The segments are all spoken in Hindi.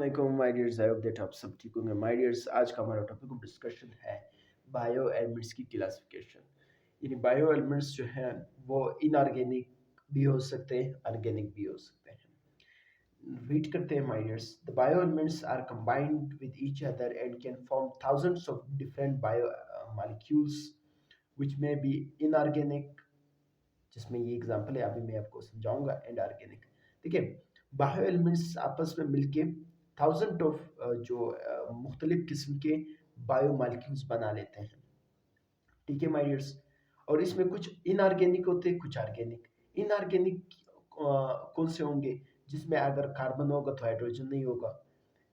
अस्सलाम my dears, I hope that आप सब ठीक होंगे। माय डियर्स, आज का हमारा टॉपिक ऑफ डिस्कशन है बायो एलिमेंट्स की क्लासिफिकेशन। यानी बायो एलिमेंट्स जो हैं वो इनऑर्गेनिक भी हो सकते हैं, ऑर्गेनिक भी हो सकते हैं। रीड करते हैं my dears. The bio elements are combined with each other and can form thousands of different bio molecules which may be inorganic, जिसमें ये एग्जांपल है, अभी मैं आपको समझाऊंगा, एंड ऑर्गेनिक। देखिए, बायो एलिमेंट्स आपस में मिलके थाउजेंड ऑफ जो मुख्तलिफ किस्म के बायो मालिक्यूल्स बना लेते हैं। ठीक है माय डियर्स। और इसमें कुछ इनऑर्गेनिक होते हैं, कुछ ऑर्गेनिक। इनऑर्गेनिक कौन से होंगे? जिसमें अगर कार्बन होगा तो हाइड्रोजन नहीं होगा,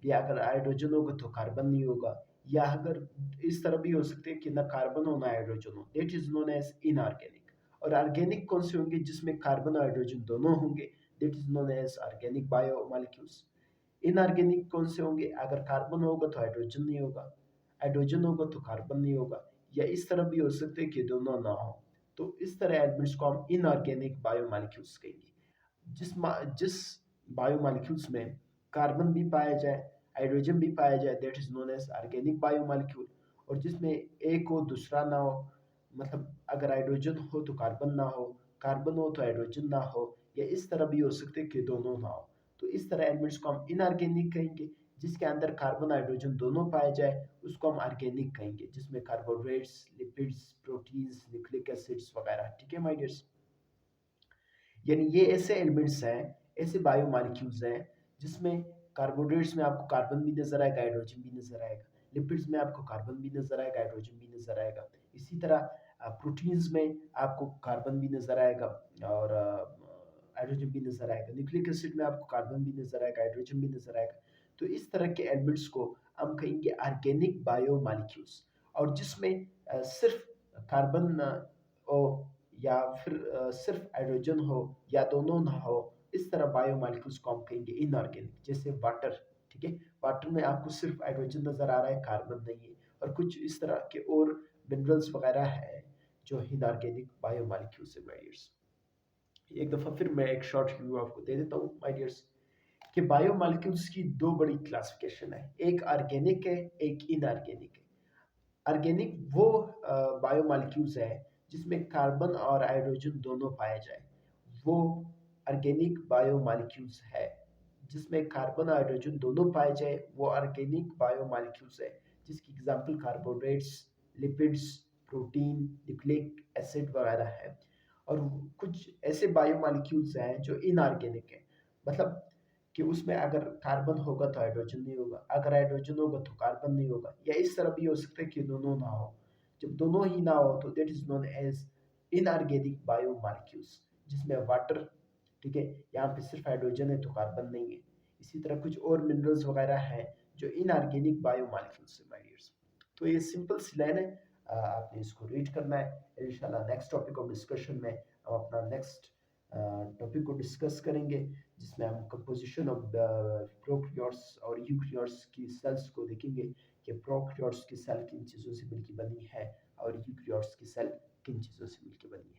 या अगर हाइड्रोजन होगा तो कार्बन नहीं होगा, या अगर इस तरह भी हो सकते हैं कि ना कार्बन हो ना हाइड्रोजन हो, that is known as inorganic. और ऑर्गेनिक कौन से होंगे? जिसमें कार्बन और हाइड्रोजन दोनों होंगे, that is known as organic bio molecules. Inorganic कौन से होंगे? अगर कार्बन होगा तो हाइड्रोजन नहीं होगा, हाइड्रोजन होगा तो कार्बन नहीं होगा, या इस तरह भी हो सकते हैं कि दोनों ना हो। तो इस तरह एलिमेंट्स को हम इनऑर्गेनिक बायोमॉलिक्यूल्स कहेंगे। जिस बायोमॉलिक्यूल्स में कार्बन भी पाया जाए, हाइड्रोजन भी पाया जाए, that is known as organic biomolecule. और जिसमें एक हो दूसरा ना हो, मतलब अगर हाइड्रोजन हो तो कार्बन ना हो, कार्बन हो तो हाइड्रोजन ना हो, या इस तरह भी हो सकते हैं कि दोनों ना हो। तो इस तरह एलिमेंट्स को हम इनऑर्गेनिक कहेंगे। जिसके अंदर कार्बन हाइड्रोजन दोनों पाए जाए उसको हम ऑर्गेनिक कहेंगे, जिसमें carbohydrates, lipids, proteins, nucleic acids वगैरह। ठीक है माय डियर्स। यानी ये ऐसे एलिमेंट्स हैं, ऐसे बायोमॉलिक्यूल्स हैं जिसमें कार्बोहाइड्रेट्स में आपको कार्बन भी नजर आएगा, हाइड्रोजन भी नजर आएगा। लिपिड्स में आपको कार्बन भी नजर आएगा, हाइड्रोजन भी नजर आएगा। इसी तरह प्रोटीन्स में आपको कार्बन भी नजर आएगा और हाइड्रोजन भी नजर आएगा। न्यूक्लिक एसिड में आपको कार्बन भी नजर आएगा, हाइड्रोजन भी नजर आएगा। तो इस तरह के एलिमेंट्स को हम कहेंगे ऑर्गेनिक बायोमॉलिक्यूल्स। और जिसमें सिर्फ कार्बन हो, या फिर सिर्फ हाइड्रोजन हो, या दोनों ना हो, इस तरह बायोमॉलिक्यूल्स को हम कहेंगे इनऑर्गेनिक। जैसे वाटर। ठीक है, वाटर में आपको सिर्फ हाइड्रोजन नजर आ रहा है, कार्बन नहीं है। और कुछ इस तरह के और मिनरल्स वगैरह है जो इनऑर्गेनिक बायोमॉलिक्यूल्स है माय डियर्स। एक दफ़ा फिर मैं एक शॉर्ट रिव्यू आपको दे देता हूँ माय डियर्स, कि बायोमॉलिक्यूल्स की दो बड़ी क्लासिफिकेशन है, एक ऑर्गेनिक है, एक इनऑर्गेनिक है। ऑर्गेनिक वो बायोमॉलिक्यूल्स है जिसमें कार्बन और हाइड्रोजन दोनों पाए जाए, वो ऑर्गेनिक बायोमॉलिक्यूल्स है। जिसमें कार्बन और हाइड्रोजन दोनों पाए जाए वो ऑर्गेनिक बायोमॉलिक्यूल्स है, जिसकी example carbohydrates, lipids, protein, nucleic acid वगैरह है। और कुछ ऐसे बायोमॉलिक्यूल्स हैं जो इनऑर्गेनिक है, मतलब कि उसमें अगर कार्बन होगा तो हाइड्रोजन नहीं होगा, अगर हाइड्रोजन होगा तो कार्बन नहीं होगा, या इस तरह भी हो सकता है कि दोनों ना हो। जब दोनों ही ना हो तो that is known as inorganic biomolecules. जिसमें वाटर, ठीक है, यहाँ पे सिर्फ हाइड्रोजन है तो कार्बन नहीं है। इसी तरह कुछ और मिनरल्स वगैरह हैं जो इनऑर्गेनिक बायोमॉलिक्यूल्स है माय डियर्स। तो ये सिंपल सी लाइन है, आपने इसको रीड करना है। इंशाल्लाह नेक्स्ट टॉपिक ऑफ डिस्कशन में हम अपना नेक्स्ट टॉपिक को डिस्कस करेंगे, जिसमें हम कंपोजिशन ऑफ प्रोकैरियोट्स और यूकैरियोट्स की सेल्स को देखेंगे कि प्रोकैरियोट्स की सेल किन चीज़ों से मिलकर बनी है और यूकैरियोट्स की सेल किन चीज़ों से मिलकर बनी है।